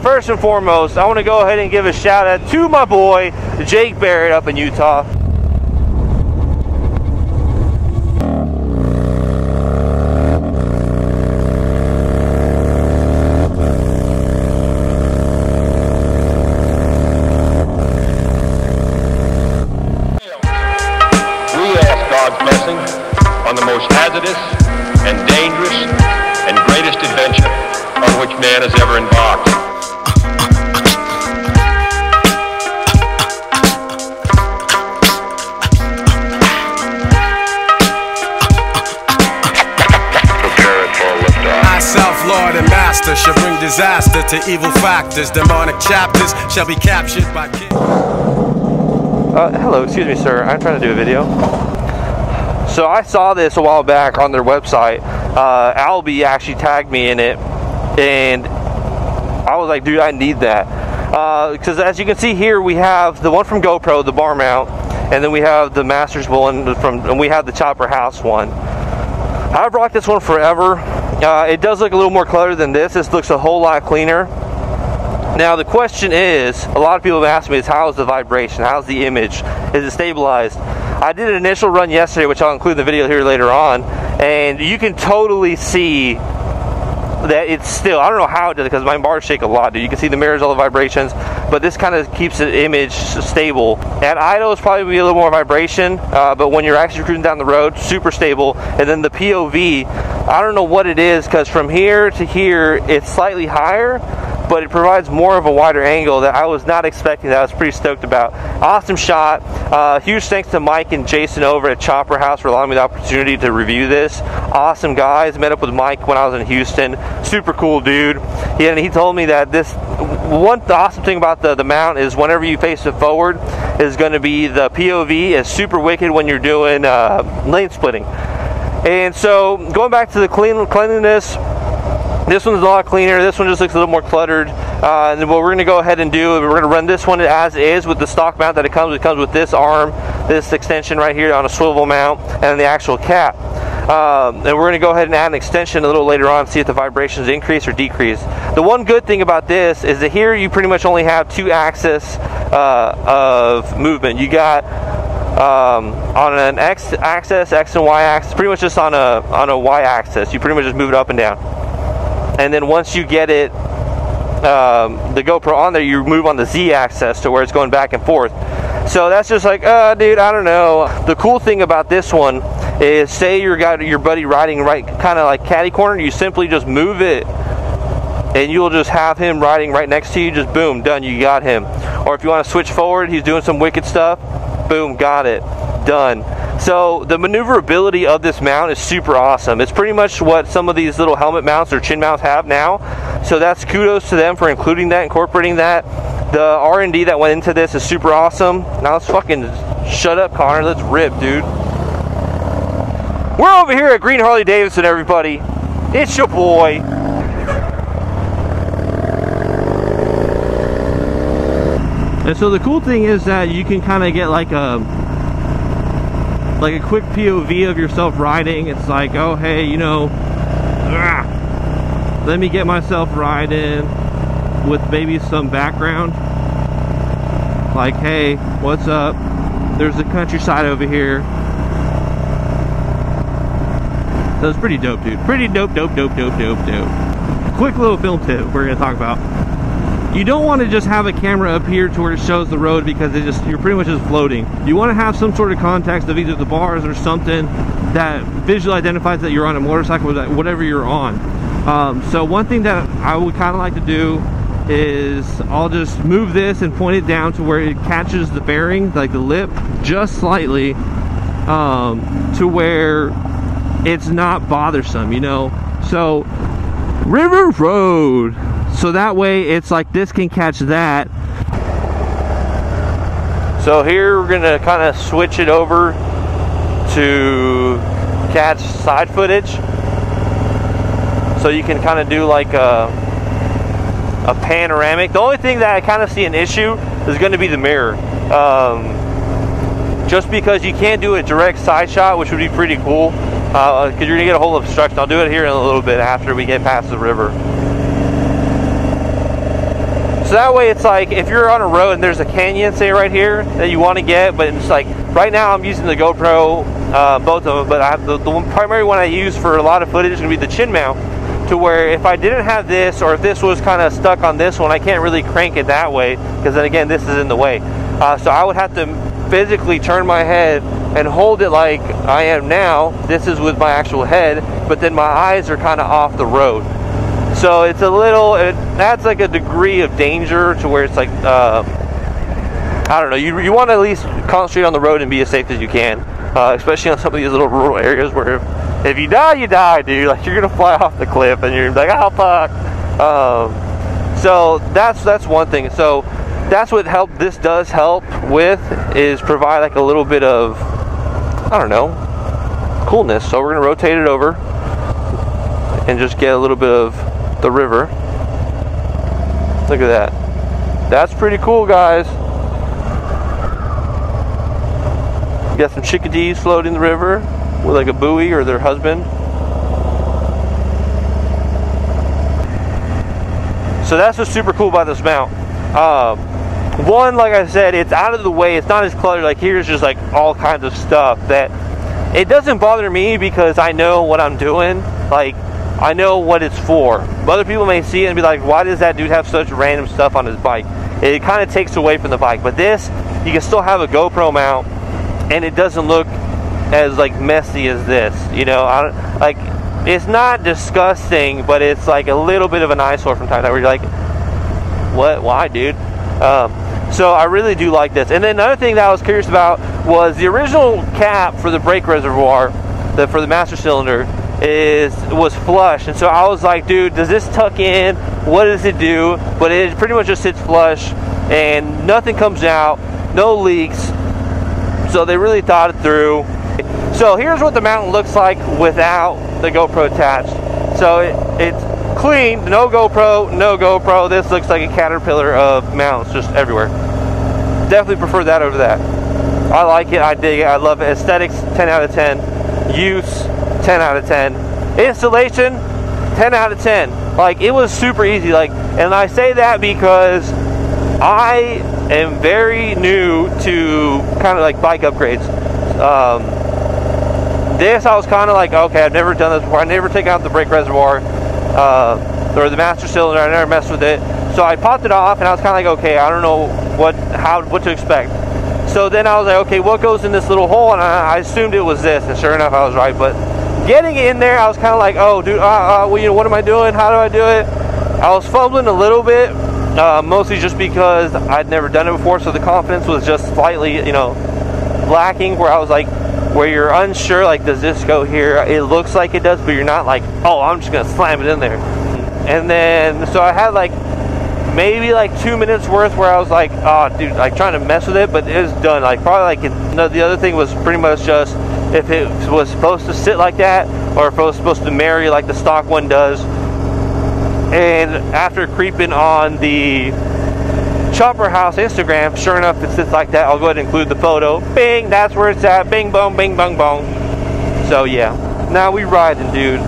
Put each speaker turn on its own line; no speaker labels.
first and foremost, I want to go ahead and give a shout out to my boy, Jake Barrett up in Utah.
Blessing on the most hazardous and dangerous and greatest adventure on which man has ever embarked. Prepare it for liftoff.
I, self-lord and master, shall bring disaster to evil factors. Demonic chapters shall be captured by kings.
Hello, excuse me, sir. I'm trying to do a video. So I saw this a while back on their website. Albie actually tagged me in it, and I was like, dude, I need that. Because as you can see here, we have the one from GoPro, the bar mount, and then we have the Masters one and we have the Chopper Hauss one. I've rocked this one forever. It does look a little more cluttered than this. This looks a whole lot cleaner. Now the question is, a lot of people have asked me, is how's the vibration? How's the image? Is it stabilized? I did an initial run yesterday, which I'll include in the video here later on, and you can totally see that it's still, I don't know how it does it because my bars shake a lot, dude. You can see the mirrors, all the vibrations, but this kind of keeps the image stable. At idle, it's probably be a little more vibration, but when you're actually cruising down the road, super stable. And then the POV, I don't know what it is, because from here to here, it's slightly higher, but it provides more of a wider angle that I was not expecting, that I was pretty stoked about. Awesome shot. Huge thanks to Mike and Jason over at Chopper Hauss for allowing me the opportunity to review this. Awesome guys. Met up with Mike when I was in Houston. Super cool dude. And he told me that the awesome thing about the mount is whenever you face it forward is going to be the POV is super wicked when you're doing lane splitting. And so going back to the cleanliness, this one's a lot cleaner. This one just looks a little more cluttered. And then what we're going to go ahead and do, we're going to run this one as is with the stock mount that it comes. It comes with this arm, this extension right here on a swivel mount, and the actual cap. And we're going to go ahead and add an extension a little later on, see if the vibrations increase or decrease. The one good thing about this is that here you pretty much only have two axes of movement. You got on an X axis, X and Y axis, pretty much just on a Y axis. You pretty much just move it up and down. And then once you get it, the GoPro on there, you move on the Z axis to where it's going back and forth. So that's just like, dude, I don't know. The cool thing about this one is, say you got your buddy riding right, kind of like catty corner, you simply just move it, and you'll just have him riding right next to you. Just boom, done. You got him. Or if you want to switch forward, he's doing some wicked stuff. Boom, got it, done. So the maneuverability of this mount is super awesome. It's pretty much what some of these little helmet mounts or chin mounts have now. So that's kudos to them for including that, incorporating that. The R&D that went into this is super awesome. Now let's fucking shut up, Connor. Let's rip, dude. We're over here at Green Harley Davidson, everybody. It's your boy. And so the cool thing is that you can kind of get like a quick POV of yourself riding. It's like, oh hey, you know, let me get myself riding with maybe some background. Like, hey, what's up? There's the countryside over here. So it's pretty dope, dude. Pretty dope. Quick little film tip we're gonna talk about. You don't want to just have a camera up here to where it shows the road, because you're pretty much just floating. You want to have some sort of context of either the bars or something that visually identifies that you're on a motorcycle, or whatever you're on. So one thing that I would kind of like to do is I'll just move this and point it down to where it catches the bearing, like the lip, just slightly, to where it's not bothersome, you know. So River Road. So that way it's like this can catch that. So here we're gonna kind of switch it over to catch side footage. So you can kind of do like a panoramic. The only thing that I kind of see an issue is going to be the mirror. Just because you can't do a direct side shot, which would be pretty cool, because you're going to get a whole obstruction. I'll do it here in a little bit after we get past the river. So that way it's like, if you're on a road and there's a canyon, say right here, that you want to get, but it's like, right now I'm using the GoPro, both of them, but I have the primary one I use for a lot of footage is going to be the chin mount, to where if I didn't have this, or if this was kind of stuck on this one, I can't really crank it that way, because then again, this is in the way. So I would have to physically turn my head and hold it like I am now. This is with my actual head, but then my eyes are kind of off the road. So it's a little, that's like a degree of danger to where it's like, I don't know, you want to at least concentrate on the road and be as safe as you can, especially on some of these little rural areas where if you die, dude. Like, you're going to fly off the cliff and you're like, oh, fuck. So that's one thing. So that's what this does help with, is provide like a little bit of, I don't know, coolness. So we're going to rotate it over and just get a little bit of the river. Look at that. That's pretty cool, guys. You got some chickadees floating in the river with like a buoy or their husband. So that's what's super cool about this mount. One, like I said, it's out of the way. It's not as cluttered. Like, here's just like all kinds of stuff that it doesn't bother me, because I know what I'm doing. Like, I know what it's for. Other people may see it and be like, why does that dude have such random stuff on his bike? It kind of takes away from the bike. But this, you can still have a GoPro mount and it doesn't look as like messy as this, you know. Like, it's not disgusting, but it's like a little bit of an eyesore from time to time where you're like, what, why, dude? So I really do like this. And then another thing that I was curious about was the original cap for the brake reservoir, for the master cylinder, was flush. And so I was like, dude, does this tuck in? What does it do? But it pretty much just sits flush and nothing comes out, no leaks. So they really thought it through. So here's what the mount looks like without the GoPro attached. So it's clean, no GoPro. This looks like a caterpillar of mounts just everywhere. Definitely prefer that over that. I like it, I dig it, I love it. Aesthetics, 10 out of 10. Use, 10 out of 10. Installation, 10 out of 10. Like, it was super easy. Like, and I say that because I am very new to kind of like bike upgrades. This, I was kind of like, okay, I've never done this before. I never taken out the brake reservoir or the master cylinder. I never messed with it. So I popped it off and I was kind of like, okay, I don't know what to expect. So then I was like, okay, what goes in this little hole? And I assumed it was this, and sure enough, I was right. But getting it in there, I was kind of like, oh, dude, well, you know, what am I doing? How do I do it? I was fumbling a little bit, mostly just because I'd never done it before, so the confidence was just slightly, you know, lacking, where I was like, where you're unsure, like, does this go here? It looks like it does, but you're not like, oh, I'm just gonna slam it in there. And then, so I had like maybe like 2 minutes worth where I was like, oh, dude, like trying to mess with it, but it was done. Like, probably like, the other thing was pretty much just if it was supposed to sit like that, or if it was supposed to marry like the stock one does. And after creeping on the Chopper House Instagram, sure enough, it sits like that. I'll go ahead and include the photo. Bing, that's where it's at. Bing, boom, bing, bong, bong. So yeah, now we riding, dude.